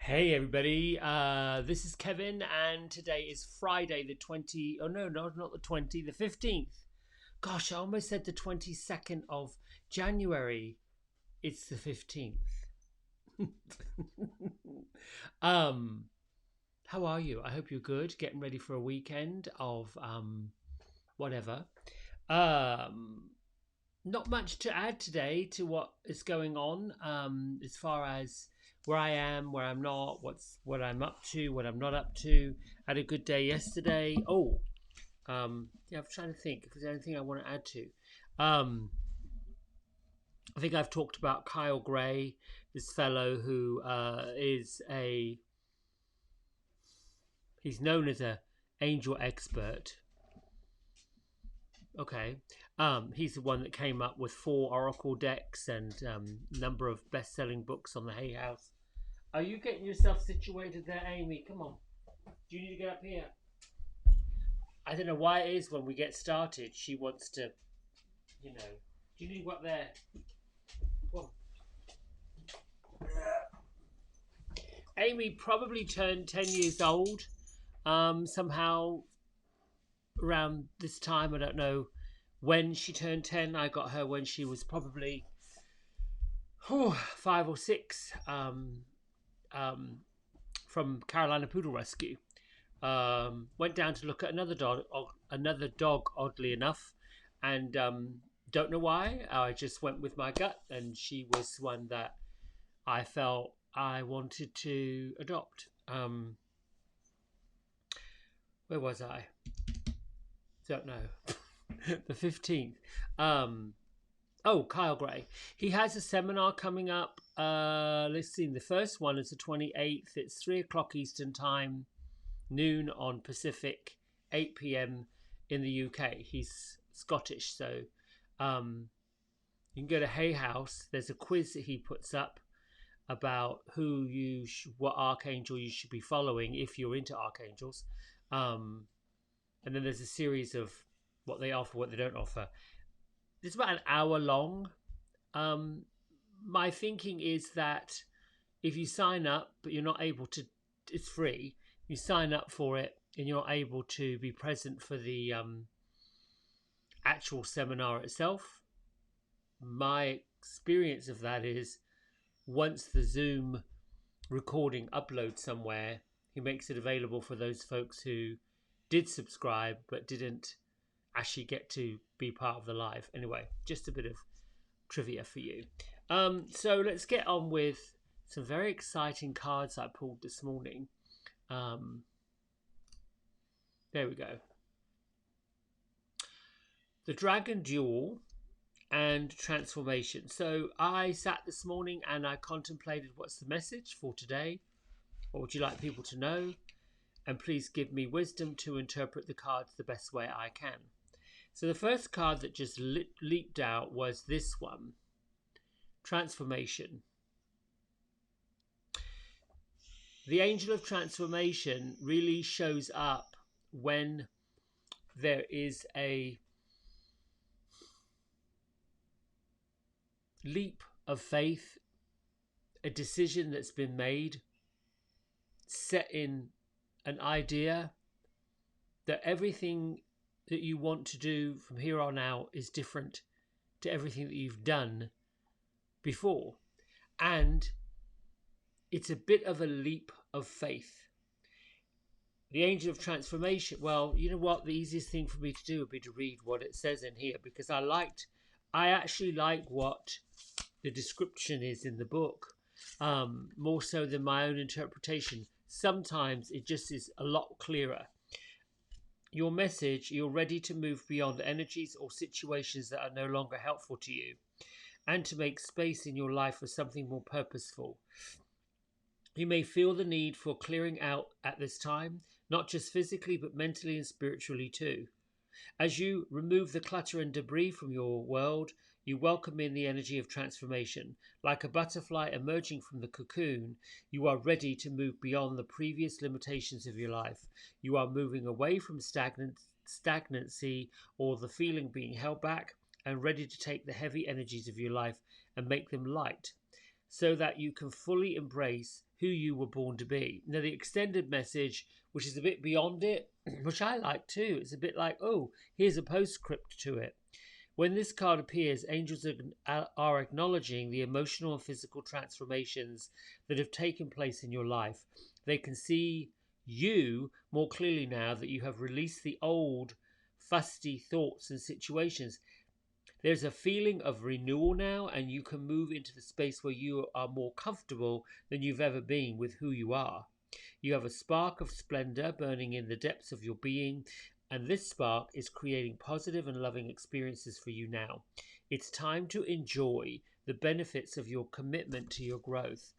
Hey everybody, this is Kevin, and today is Friday the 20. Oh no, not the 20, the 15th. Gosh, I almost said the 22nd of January. It's the 15th. um, how are you? I hope you're good. Getting ready for a weekend of whatever. Um, Not much to add today to what is going on as far as where I am, where I'm not, what I'm up to, what I'm not up to. Had a good day yesterday. Yeah, I'm trying to think if there's anything I want to add to. Um, I think I've talked about Kyle Gray, this fellow who is a he's known as a angel expert. Okay. He's the one that came up with 4 Oracle decks and number of best-selling books on the Hay House. Are you getting yourself situated there, Amy? Come on. Do you need to get up here? I don't know why it is when we get started, she wants to, you know. Do you need to go up there? Come on. Amy probably turned 10 years old somehow around this time. I don't know when she turned 10. I got her when she was probably 5 or 6 um, from Carolina Poodle Rescue. Went down to look at another dog, oddly enough, and don't know why. I just went with my gut, and she was one that I felt I wanted to adopt. Where was I? Don't know. The 15th. Kyle Gray. He has a seminar coming up. Let's see. The first one is the 28th. It's 3 o'clock Eastern Time, noon on Pacific, 8 p.m. in the UK. He's Scottish, so you can go to Hay House. There's a quiz that he puts up about what archangel you should be following if you're into archangels, and then there's a series of what they offer, what they don't offer. It's about an hour long. My thinking is that if you sign up but you're not able to, it's free. You sign up for it and you're not able to be present for the actual seminar itself. My experience of that is once the Zoom recording uploads somewhere, he makes it available for those folks who did subscribe but didn't actually get to be part of the live. Anyway, just a bit of trivia for you. So let's get on with some very exciting cards I pulled this morning. There we go. The Dragon Duel and Transformation. So I sat this morning and I contemplated what's the message for today. What would you like people to know? And please give me wisdom to interpret the cards the best way I can. So the first card that just leaped out was this one, Transformation. The Angel of Transformation really shows up when there is a leap of faith, a decision that's been made, set in an idea that everything that you want to do from here on out is different to everything that you've done before. And it's a bit of a leap of faith. The Angel of Transformation, well, you know what? The easiest thing for me to do would be to read what it says in here, because I actually like what the description is in the book, more so than my own interpretation. Sometimes it just is a lot clearer. Your message, you're ready to move beyond energies or situations that are no longer helpful to you, and to make space in your life for something more purposeful. You may feel the need for clearing out at this time, not just physically, but mentally and spiritually too. As you remove the clutter and debris from your world, you welcome in the energy of transformation. Like a butterfly emerging from the cocoon, you are ready to move beyond the previous limitations of your life. You are moving away from stagnancy or the feeling being held back, and ready to take the heavy energies of your life and make them light. so that you can fully embrace who you were born to be. Now, the extended message, which is a bit beyond it, which I like too, it's a bit like, oh, here's a postscript to it. When this card appears, angels are acknowledging the emotional and physical transformations that have taken place in your life. They can see you more clearly now that you have released the old, fusty thoughts and situations. There's a feeling of renewal now, and you can move into the space where you are more comfortable than you've ever been with who you are. You have a spark of splendor burning in the depths of your being, and this spark is creating positive and loving experiences for you now. It's time to enjoy the benefits of your commitment to your growth.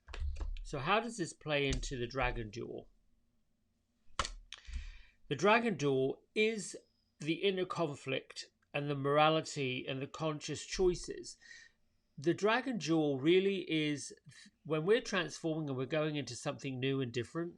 So how does this play into the Dragon Duel? The Dragon Duel is the inner conflict and the morality and the conscious choices. The Dragon Duel really is when we're transforming and we're going into something new and different.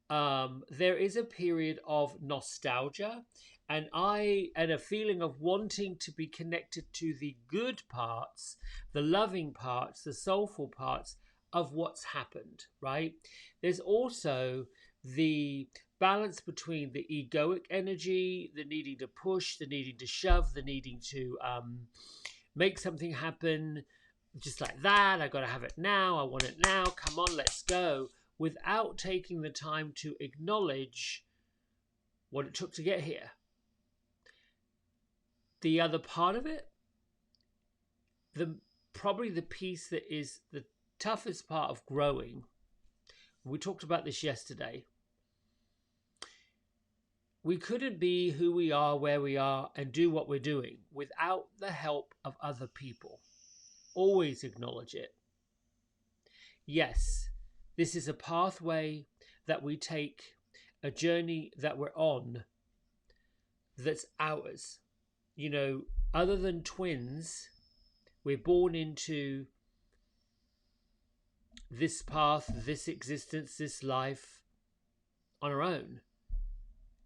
There is a period of nostalgia and a feeling of wanting to be connected to the good parts, the loving parts, the soulful parts of what's happened, right? There's also the balance between the egoic energy, the needing to push, the needing to shove, the needing to make something happen just like that. I got to have it now. I want it now. Come on, let's go. Without taking the time to acknowledge what it took to get here. The other part of it, probably the piece that is the toughest part of growing, we talked about this yesterday. We couldn't be who we are, where we are, and do what we're doing without the help of other people. Always acknowledge it. Yes, this is a pathway that we take, a journey that we're on that's ours. You know, other than twins, we're born into this path, this existence, this life on our own.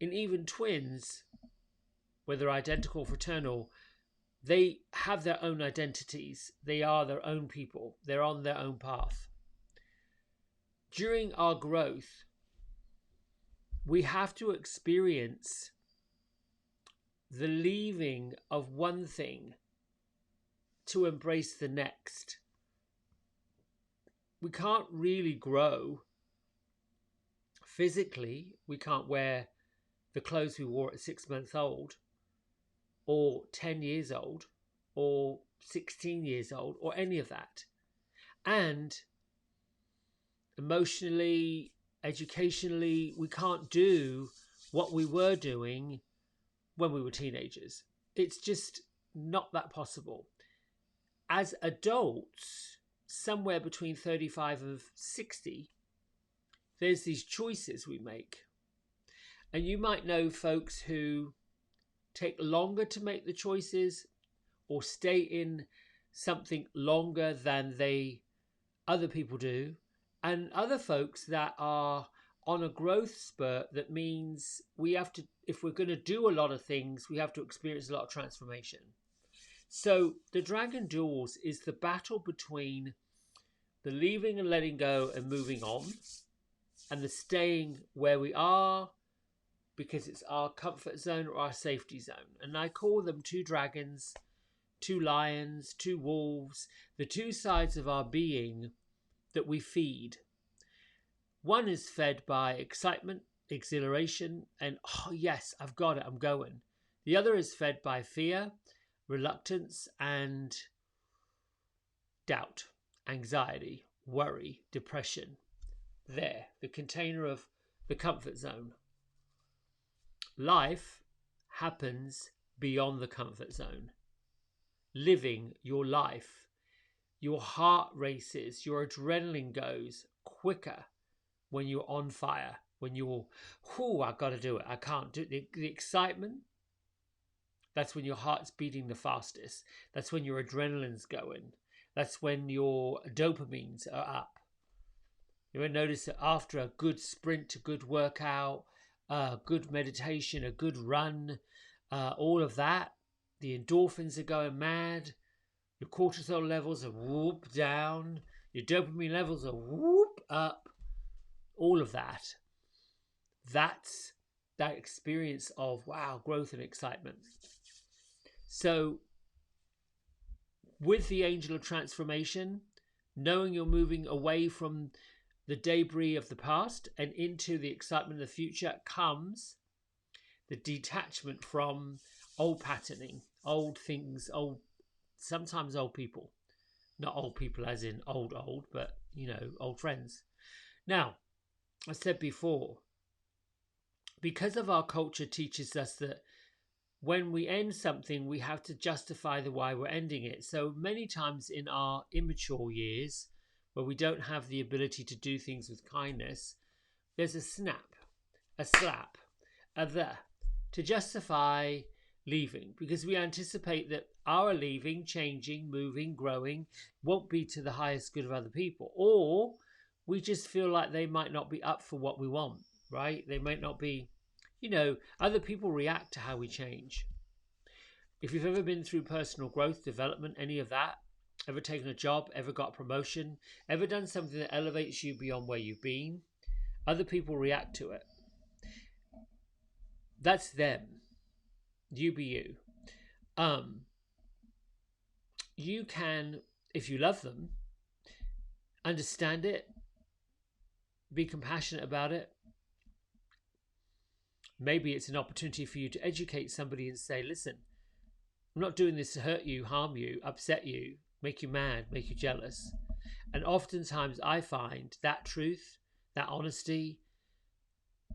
And even twins, whether identical or fraternal, they have their own identities. They are their own people. They're on their own path. During our growth, we have to experience the leaving of one thing to embrace the next. We can't really grow physically. We can't wear the clothes we wore at 6 months old, or 10 years old, or 16 years old, or any of that. And emotionally, educationally, we can't do what we were doing when we were teenagers. It's just not that possible. As adults, somewhere between 35 and 60, there's these choices we make. And you might know folks who take longer to make the choices or stay in something longer than other people do, and other folks that are on a growth spurt that means we have to, if we're going to do a lot of things, we have to experience a lot of transformation. So the Dragon Duels is the battle between the leaving and letting go and moving on, and the staying where we are because it's our comfort zone or our safety zone. And I call them two dragons, two lions, two wolves, the two sides of our being that we feed. One is fed by excitement, exhilaration, and, oh yes, I've got it, I'm going. The other is fed by fear, reluctance, and doubt, anxiety, worry, depression. There, the container of the comfort zone. Life happens beyond the comfort zone. Living your life, your heart races, your adrenaline goes quicker when you're on fire, when you're, I've got to do it, I can't do it. The excitement, that's when your heart's beating the fastest. That's when your adrenaline's going. That's when your dopamines are up. You will notice that after a good sprint, a good workout, a good meditation, a good run, all of that, the endorphins are going mad, your cortisol levels are whoop down, Your dopamine levels are whoop up, all of that. That's that experience of wow, growth and excitement. So with the angel of transformation, knowing you're moving away from the debris of the past and into the excitement of the future comes the detachment from old patterning, old things, sometimes old people. Not old people as in old, but old friends. Now, I said before, because of our culture teaches us that when we end something, we have to justify the why we're ending it. So many times in our immature years, where we don't have the ability to do things with kindness, there's a snap, a slap, a the to justify leaving, because we anticipate that our leaving, changing, moving, growing won't be to the highest good of other people, or we just feel like they might not be up for what we want, right? They might not be, other people react to how we change. If you've ever been through personal growth, development, any of that, ever taken a job, ever got a promotion, ever done something that elevates you beyond where you've been, other people react to it. That's them. You be you. You can, if you love them, understand it, be compassionate about it. Maybe it's an opportunity for you to educate somebody and say, listen, I'm not doing this to hurt you, harm you, upset you, make you mad, make you jealous. And oftentimes I find that truth, that honesty,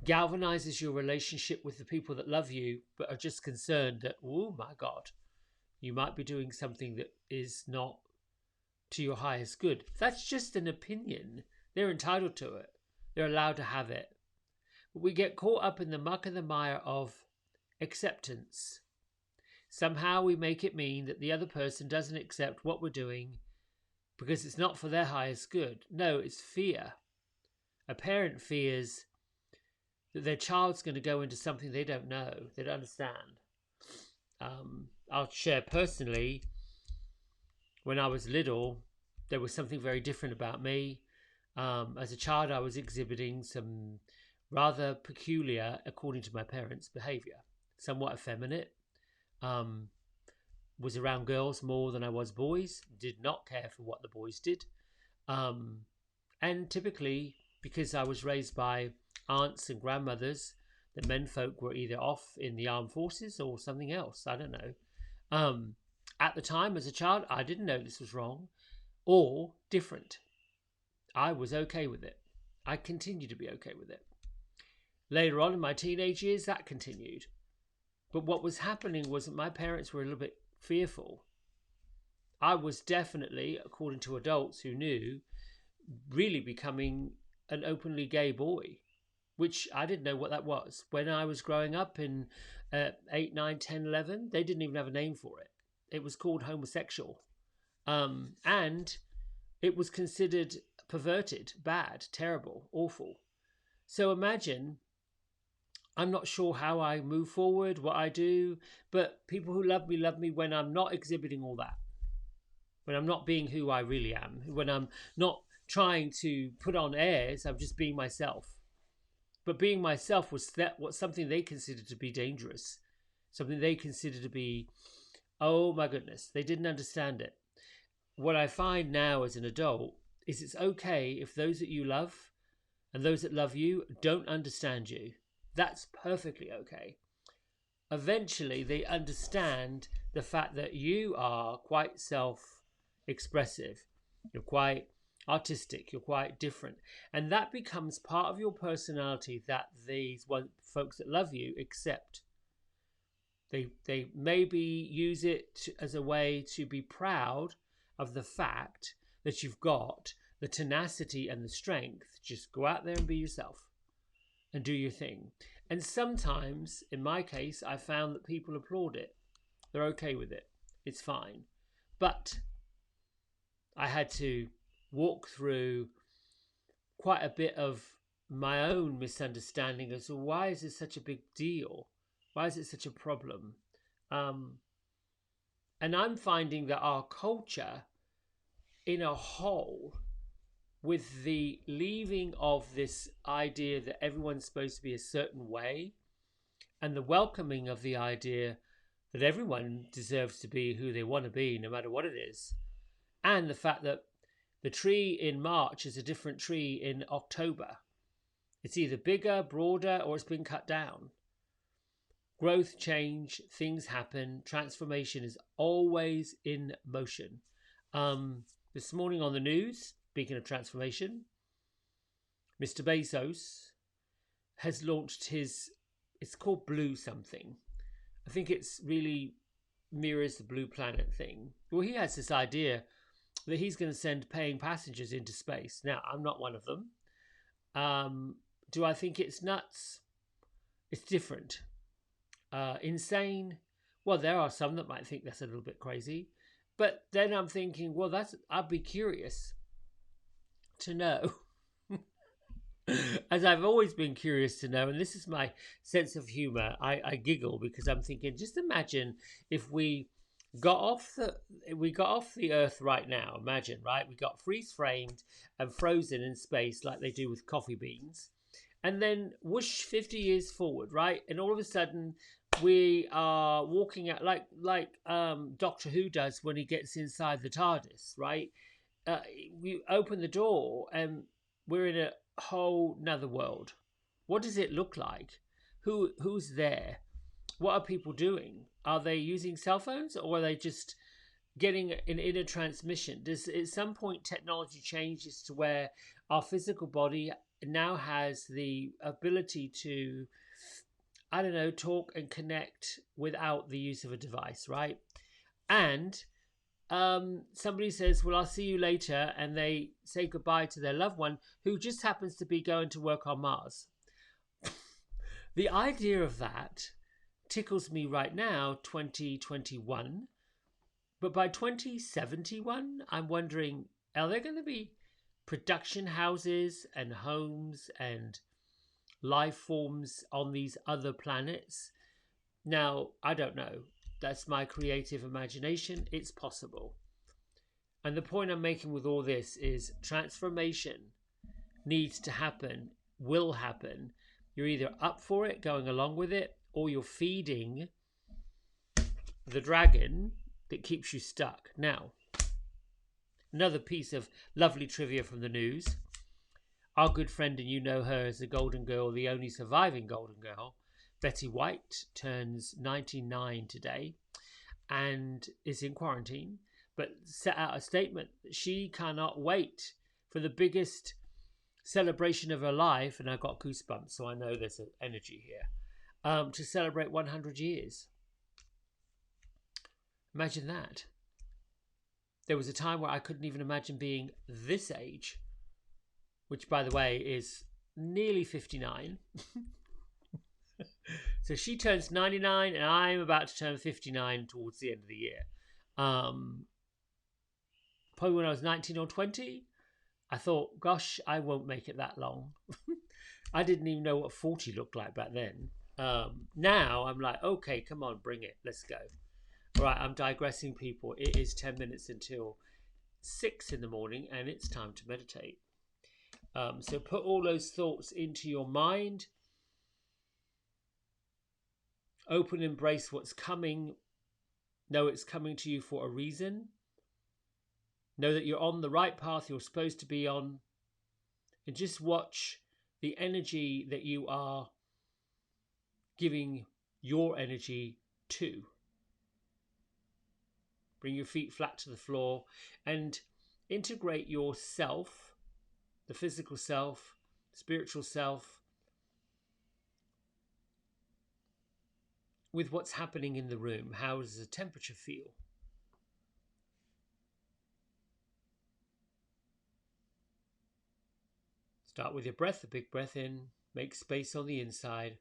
galvanizes your relationship with the people that love you, but are just concerned that, oh my God, you might be doing something that is not to your highest good. That's just an opinion. They're entitled to it. They're allowed to have it. But we get caught up in the muck and the mire of acceptance. Somehow we make it mean that the other person doesn't accept what we're doing because it's not for their highest good. No, it's fear. A parent fears that their child's going to go into something they don't know, they don't understand. I'll share personally, when I was little, there was something very different about me. As a child, I was exhibiting some rather peculiar, according to my parents, behavior. Somewhat effeminate. Was around girls more than I was boys. Did not care for what the boys did. And typically, because I was raised by aunts and grandmothers, the menfolk were either off in the armed forces or something else. I don't know. At the time, as a child, I didn't know this was wrong or different. I was okay with it. I continue to be okay with it. Later on in my teenage years, that continued. But what was happening was that my parents were a little bit fearful. I was definitely, according to adults who knew, really becoming an openly gay boy, which I didn't know what that was. When I was growing up in 8, 9, 10, 11, they didn't even have a name for it. It was called homosexual. And it was considered perverted, bad, terrible, awful. So imagine, I'm not sure how I move forward, what I do, but people who love me when I'm not exhibiting all that. When I'm not being who I really am. When I'm not trying to put on airs, I'm just being myself. But being myself was something they considered to be dangerous. Something they considered to be, oh my goodness, they didn't understand it. What I find now as an adult is it's okay if those that you love and those that love you don't understand you. That's perfectly okay. Eventually, they understand the fact that you are quite self-expressive. You're quite artistic. You're quite different. And that becomes part of your personality that these folks that love you accept. They maybe use it as a way to be proud of the fact that you've got the tenacity and the strength. Just go out there and be yourself and do your thing. And sometimes, in my case, I found that people applaud it. They're okay with it. It's fine. But I had to walk through quite a bit of my own misunderstanding as to why is this such a big deal? Why is it such a problem? And I'm finding that our culture in a whole with the leaving of this idea that everyone's supposed to be a certain way, and the welcoming of the idea that everyone deserves to be who they want to be, no matter what it is, and the fact that the tree in March is a different tree in October. It's either bigger, broader, or it's been cut down. Growth, change, things happen. Transformation is always in motion. This morning on the news, speaking of transformation, Mr. Bezos has launched his, it's called Blue something. I think it's really mirrors the Blue Planet thing. Well, he has this idea that he's going to send paying passengers into space. Now, I'm not one of them. Do I think it's nuts? It's different. Insane? Well, there are some that might think that's a little bit crazy. But then I'm thinking, well, I'd be curious to know. As I've always been curious to know, and this is my sense of humor. I giggle because I'm thinking, just imagine if we got off the Earth right now. Imagine, right? We got freeze framed and frozen in space like they do with coffee beans, and then whoosh 50 years forward, right? And all of a sudden we are walking out like Doctor Who does when he gets inside the TARDIS, right? We open the door and we're in a whole nother world. What does it look like? Who's there? What are people doing? Are they using cell phones, or are they just getting an inner transmission? Does at some point technology changes to where our physical body now has the ability to, I don't know, talk and connect without the use of a device, right? And somebody says, well, I'll see you later, and they say goodbye to their loved one who just happens to be going to work on Mars. The idea of that tickles me right now, 2021. But by 2071, I'm wondering, are there going to be production houses and homes and life forms on these other planets? Now, I don't know. That's my creative imagination. It's possible. And the point I'm making with all this is transformation needs to happen, will happen. You're either up for it, going along with it, or you're feeding the dragon that keeps you stuck. Now, another piece of lovely trivia from the news. Our good friend, and you know her as the Golden Girl, the only surviving Golden Girl, Betty White, turns 99 today and is in quarantine, but set out a statement that she cannot wait for the biggest celebration of her life, and I got goosebumps, so I know there's an energy here, to celebrate 100 years. Imagine that. There was a time where I couldn't even imagine being this age, which, by the way, is nearly 59. So she turns 99 and I'm about to turn 59 towards the end of the year. Probably when I was 19 or 20, I thought, gosh, I won't make it that long. I didn't even know what 40 looked like back then. Now I'm like, okay, come on, bring it. Let's go. All right, I'm digressing, people. It is 10 minutes until 6 in the morning and it's time to meditate. So put all those thoughts into your mind. Open, embrace what's coming. Know it's coming to you for a reason. Know that you're on the right path you're supposed to be on. And just watch the energy that you are giving your energy to. Bring your feet flat to the floor and integrate yourself, the physical self, spiritual self, with what's happening in the room. How does the temperature feel? Start with your breath, a big breath in. Make space on the inside.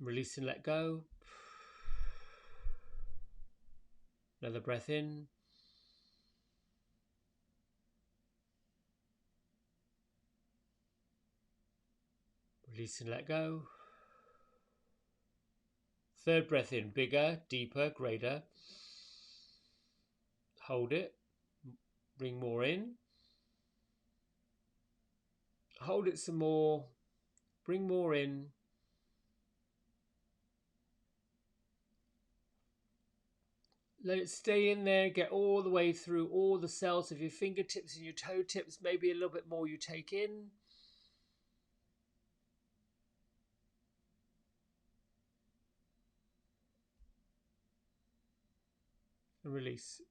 Release and let go. Another breath in. Release and let go. Third breath in, bigger, deeper, greater. Hold it. Bring more in. Hold it some more. Bring more in. Let it stay in there. Get all the way through all the cells of your fingertips and your toe tips. Maybe a little bit more you take in. And release.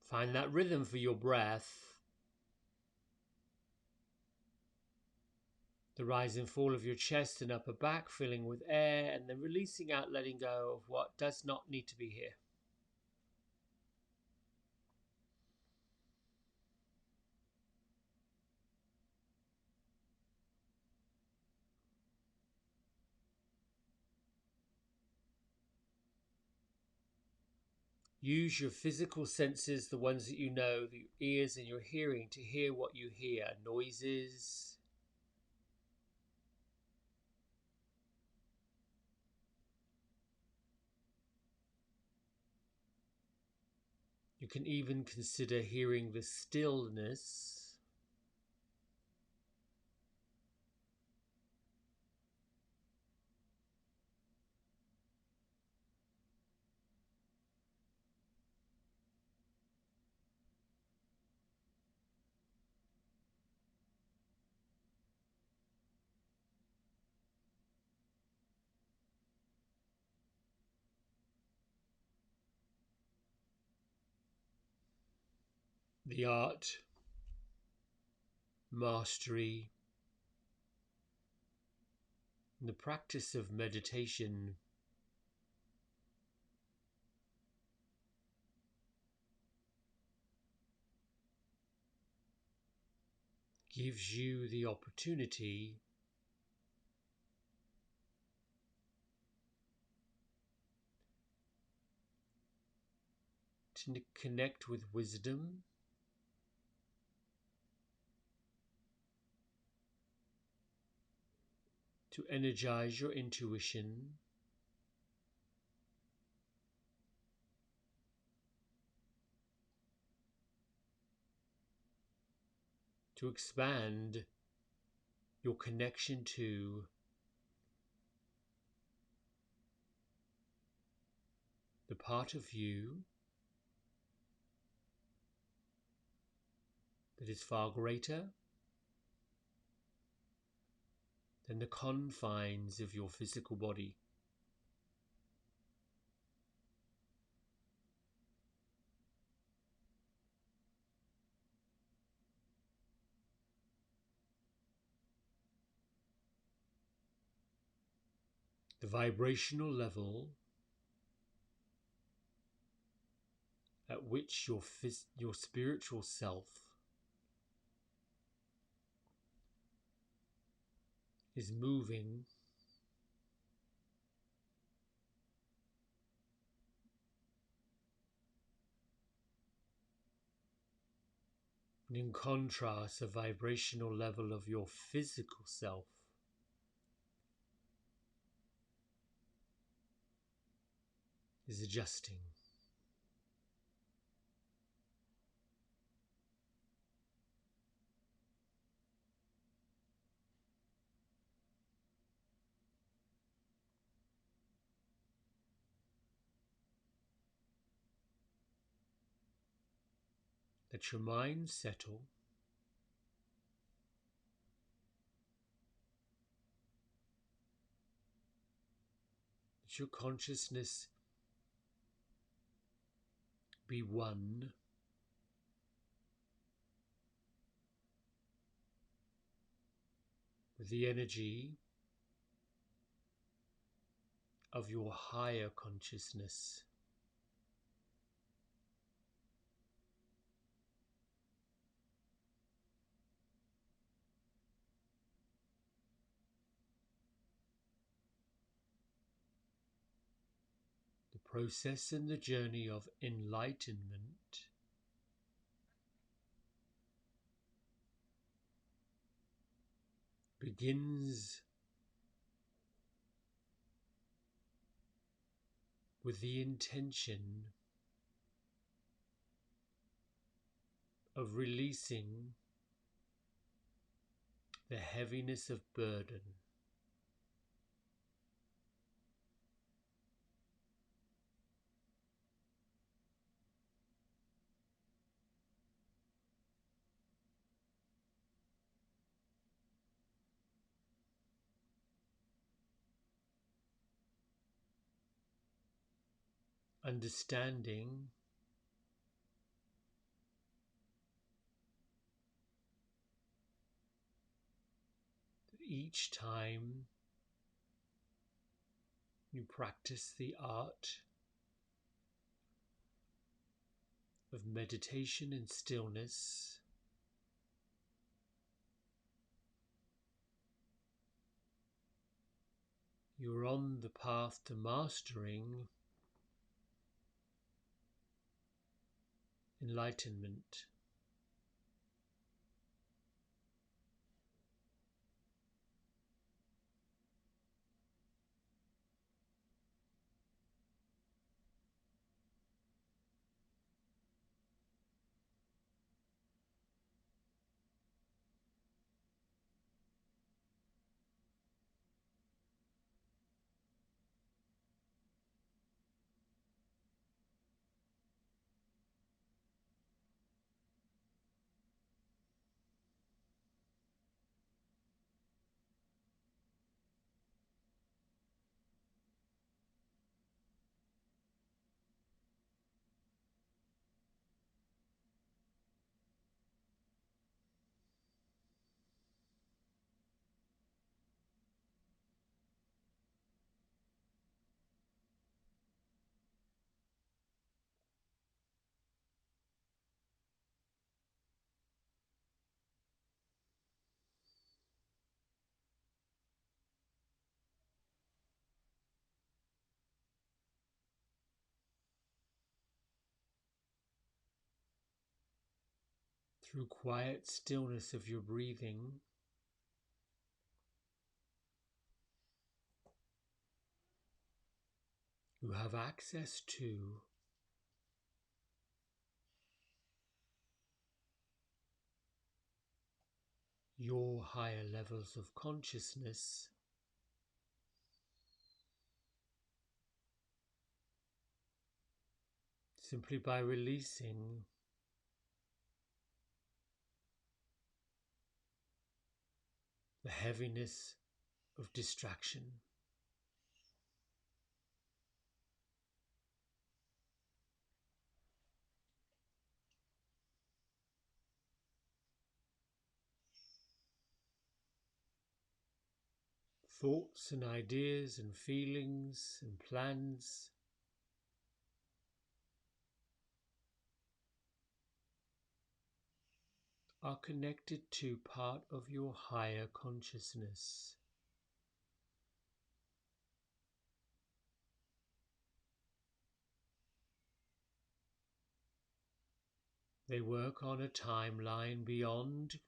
Find that rhythm for your breath. The rise and fall of your chest and upper back, filling with air, and then releasing out, letting go of what does not need to be here. Use your physical senses, the ones that you know, the ears and your hearing, to hear what you hear. Noises. You can even consider hearing the stillness. The art, mastery, and the practice of meditation gives you the opportunity to connect with wisdom, to energize your intuition, to expand your connection to the part of you that is far greater than the confines of your physical body. The vibrational level at which your spiritual self is moving and in contrast, the vibrational level of your physical self is adjusting. Let your mind settle. Let your consciousness be one with the energy of your higher consciousness. The process and the journey of enlightenment begins with the intention of releasing the heaviness of burden. Understanding that each time you practice the art of meditation and stillness, you're on the path to mastering enlightenment. Through quiet stillness of your breathing, you have access to your higher levels of consciousness simply by releasing the heaviness of distraction. Thoughts and ideas and feelings and plans are connected to part of your higher consciousness. They work on a timeline beyond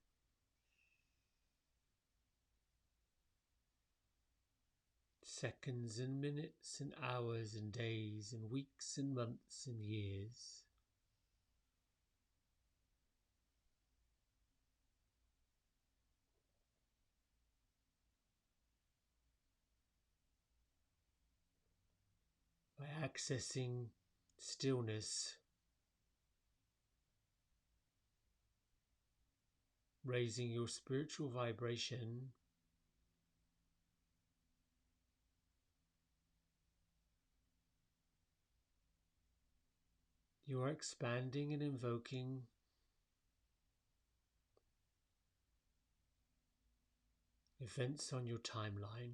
seconds and minutes and hours and days and weeks and months and years. By accessing stillness, raising your spiritual vibration, you are expanding and invoking events on your timeline.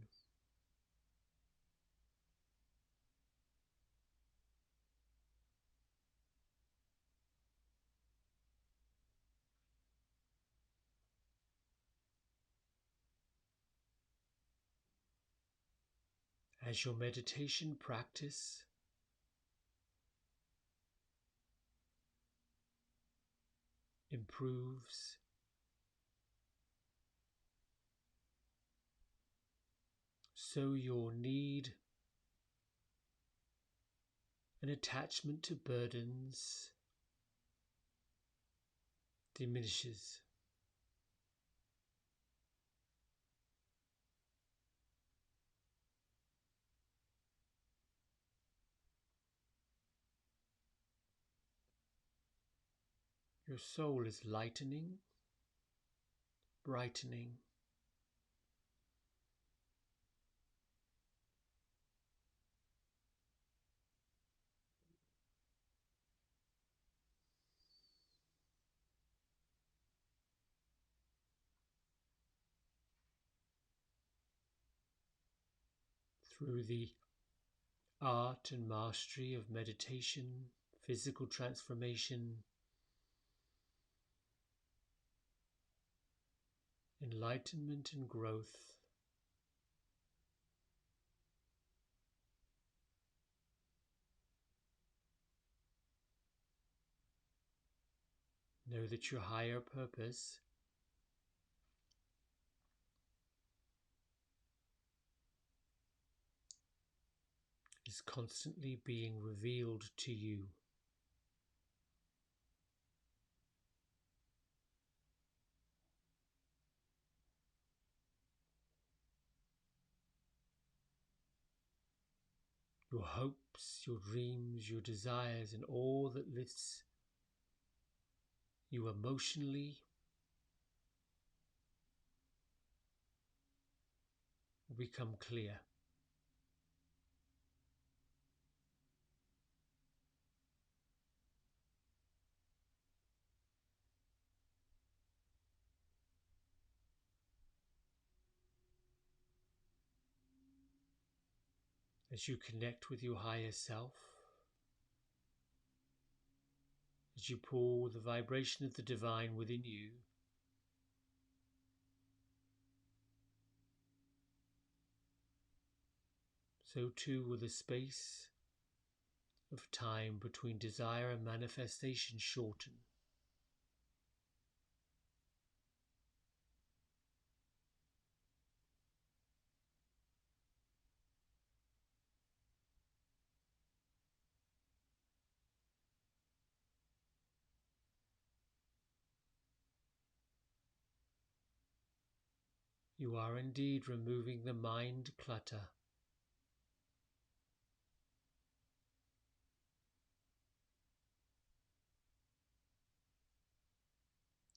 As your meditation practice improves, so your need and attachment to burdens diminishes. Your soul is lightening, brightening. Through the art and mastery of meditation, physical transformation, enlightenment and growth, know that your higher purpose is constantly being revealed to you. Your hopes, your dreams, your desires, and all that lifts you emotionally will become clear. As you connect with your higher self, as you pull the vibration of the divine within you, so too will the space of time between desire and manifestation shorten. You are indeed removing the mind clutter.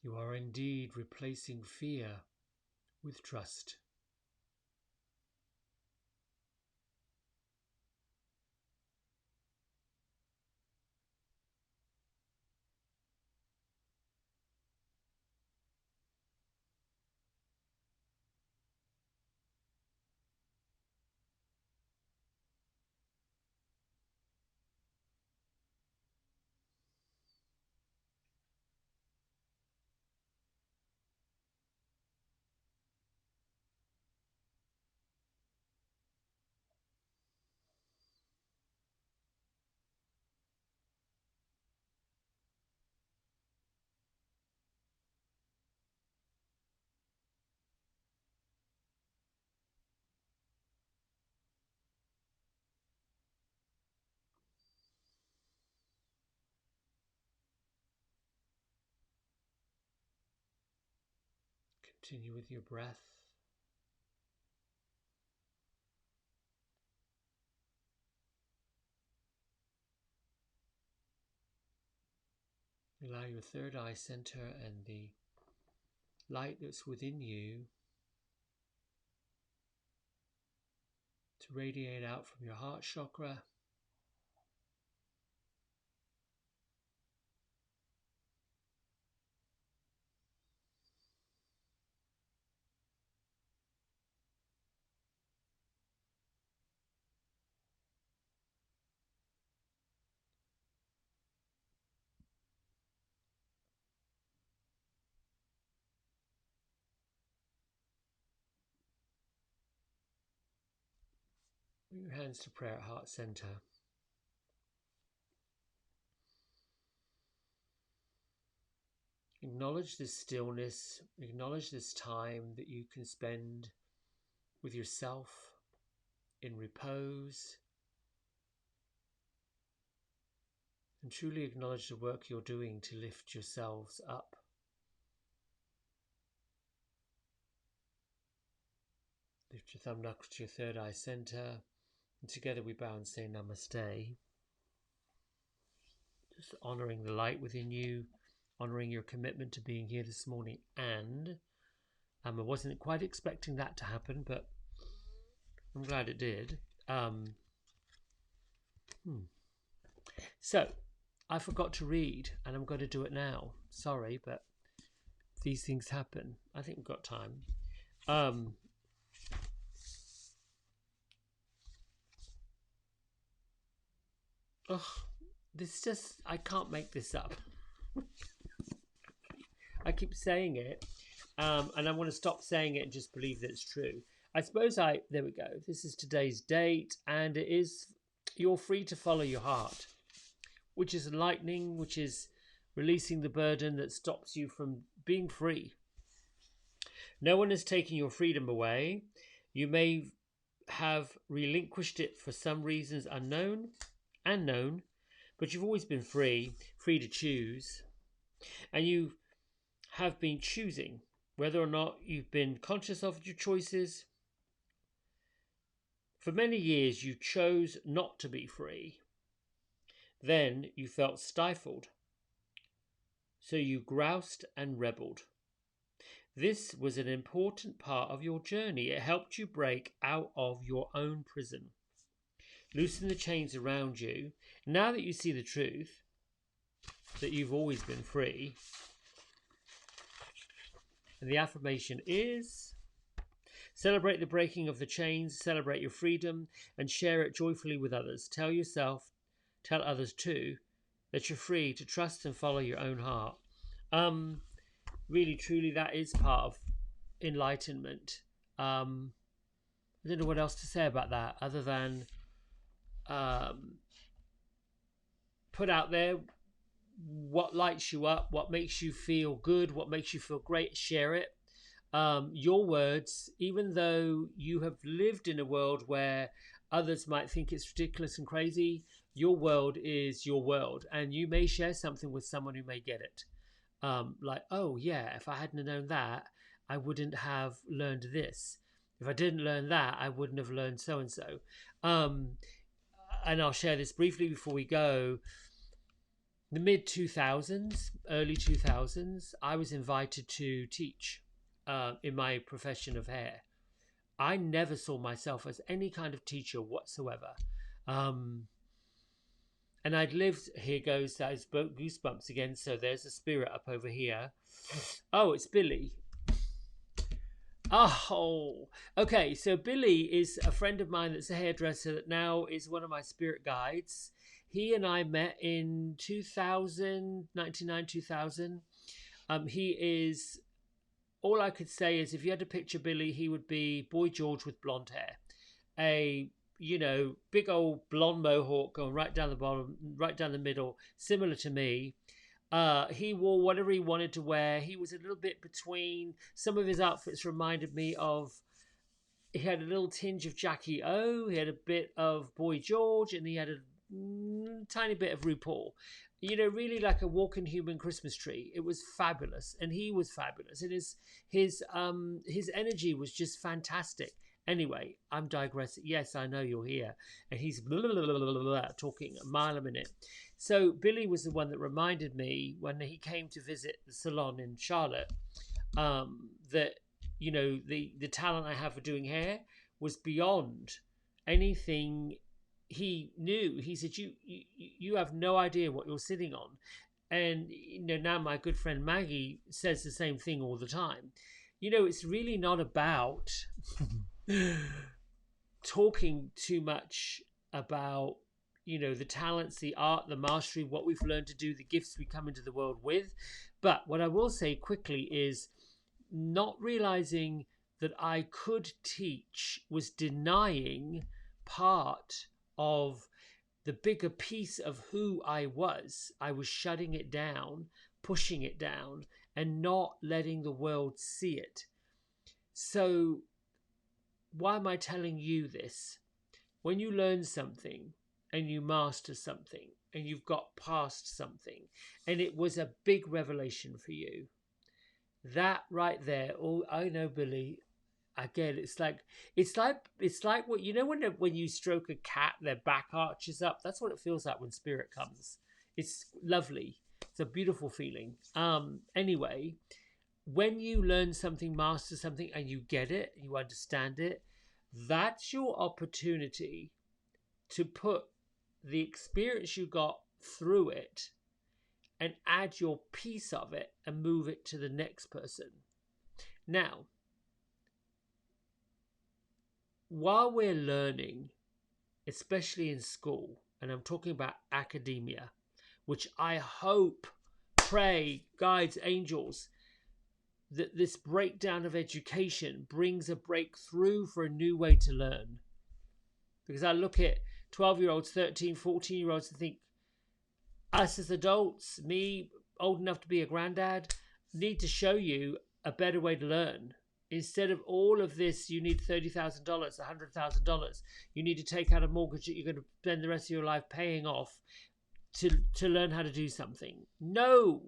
You are indeed replacing fear with trust. Continue with your breath. Allow your third eye center and the light that's within you to radiate out from your heart chakra Bring your hands to prayer at heart center. Acknowledge this stillness, acknowledge this time that you can spend with yourself, in repose, and truly acknowledge the work you're doing to lift yourselves up. Lift your thumb knuckle to your third eye center, and together we bow and say Namaste. Just honoring the light within you, honoring your commitment to being here this morning. And I wasn't quite expecting that to happen, but I'm glad it did. So, I forgot to read, and I'm going to do it now. Sorry, but these things happen. I think we've got time. I can't make this up. I keep saying it, and I want to stop saying it and just believe that it's true. I suppose there we go. This is today's date, and it is, you're free to follow your heart, which is enlightening, which is releasing the burden that stops you from being free. No one is taking your freedom away. You may have relinquished it for some reasons unknown and known, but you've always been free to choose. And you have been choosing whether or not you've been conscious of your choices. For many years, you chose not to be free. Then you felt stifled. So you groused and rebelled. This was an important part of your journey. It helped you break out of your own prison, loosen the chains around you. Now that you see the truth, that you've always been free, and the affirmation is: celebrate the breaking of the chains, celebrate your freedom, and share it joyfully with others. Tell yourself, tell others too, that you're free to trust and follow your own heart. Really, truly, that is part of enlightenment. I don't know what else to say about that other than put out there what lights you up, what makes you feel good, what makes you feel great. Share it. Your words, even though you have lived in a world where others might think it's ridiculous and crazy, your world is your world, and you may share something with someone who may get it. Like, oh yeah, if I hadn't known that, I wouldn't have learned this. If I didn't learn that, I wouldn't have learned so and so. And I'll share this briefly before we go. The mid 2000s, early 2000s, I was invited to teach in my profession of hair. I never saw myself as any kind of teacher whatsoever. And I'd lived, here goes those goosebumps again. So there's a spirit up over here. Oh, it's Billy. Oh, okay. So Billy is a friend of mine that's a hairdresser that now is one of my spirit guides. He and I met in 2000, 99, 2000. He is, all I could say is if you had to picture Billy, he would be Boy George with blonde hair. A big old blonde mohawk going right down the bottom, right down the middle, similar to me. He wore whatever he wanted to wear. He was a little bit between. Some of his outfits reminded me of, he had a little tinge of Jackie O, he had a bit of Boy George, and he had a tiny bit of RuPaul. Really like a walking human Christmas tree. It was fabulous, and he was fabulous, and his energy was just fantastic. Anyway, I'm digressing. Yes, I know you're here. And he's blah, blah, blah, blah, blah, talking a mile a minute. So Billy was the one that reminded me when he came to visit the salon in Charlotte, that, the talent I have for doing hair was beyond anything he knew. He said, you have no idea what you're sitting on. And, now my good friend Maggie says the same thing all the time. It's really not about talking too much about, the talents, the art, the mastery, what we've learned to do, the gifts we come into the world with. But what I will say quickly is not realizing that I could teach was denying part of the bigger piece of who I was. I was shutting it down, pushing it down, and not letting the world see it. So why am I telling you this? when you learn something and you master something and you've got past something and it was a big revelation for you, that right there, oh, I know, Billy. Again, it's like what you know when you stroke a cat, their back arches up. That's what it feels like when spirit comes. It's lovely. It's a beautiful feeling. Anyway, when you learn something, master something, and you get it, you understand it, that's your opportunity to put the experience you got through it and add your piece of it and move it to the next person. Now, while we're learning, especially in school, and I'm talking about academia, which I hope, pray, guides, angels, that this breakdown of education brings a breakthrough for a new way to learn. Because I look at 12-year-olds, 13, 14-year-olds and think, us as adults, me old enough to be a granddad, need to show you a better way to learn. Instead of all of this, you need $30,000, $100,000. You need to take out a mortgage that you're going to spend the rest of your life paying off to learn how to do something. No!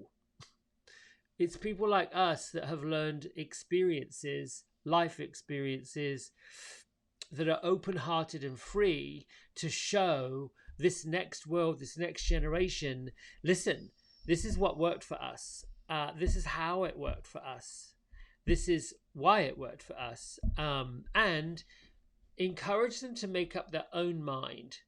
It's people like us that have learned experiences, life experiences, that are open-hearted and free to show this next world, this next generation, listen, this is what worked for us. This is how it worked for us. This is why it worked for us. And encourage them to make up their own mind.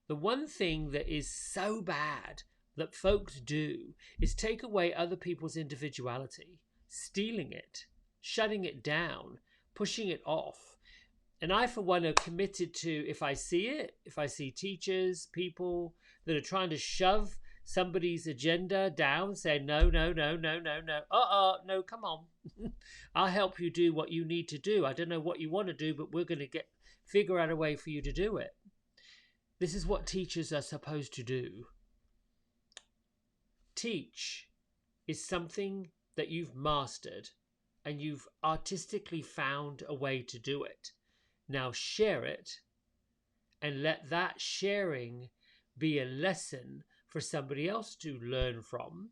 The one thing that is so bad that folks do is take away other people's individuality, stealing it, shutting it down, pushing it off. And I, for one, are committed to, if I see it, if I see teachers, people that are trying to shove somebody's agenda down, saying, no, no, no, no, no, no, no, come on. I'll help you do what you need to do. I don't know what you want to do, but we're going to figure out a way for you to do it. This is what teachers are supposed to do. Teach is something that you've mastered and you've artistically found a way to do it. Now share it and let that sharing be a lesson for somebody else to learn from,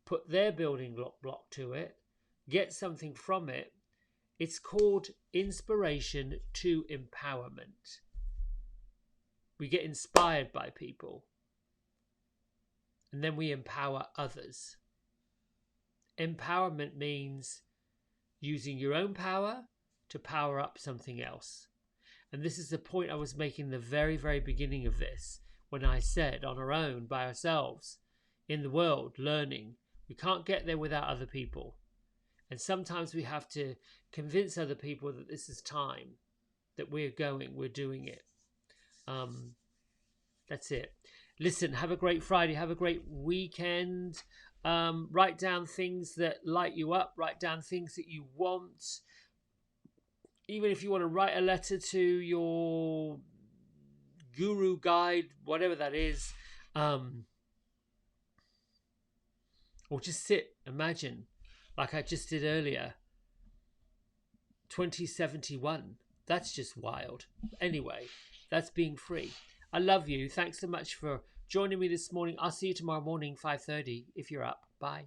put their building block to it, get something from it. It's called inspiration to empowerment. We get inspired by people and then we empower others. Empowerment means using your own power to power up something else. And this is the point I was making the very, very beginning of this, when I said on our own, by ourselves, in the world, learning, we can't get there without other people. And sometimes we have to convince other people that this is time, that we're doing it. That's it. Listen, have a great Friday. Have a great weekend. Write down things that light you up. Write down things that you want. Even if you want to write a letter to your guru, guide, whatever that is, or just sit, imagine, like I just did earlier, 2071. That's just wild. Anyway, that's being free. I love you. Thanks so much for joining me this morning. I'll see you tomorrow morning, 5:30, if you're up. Bye.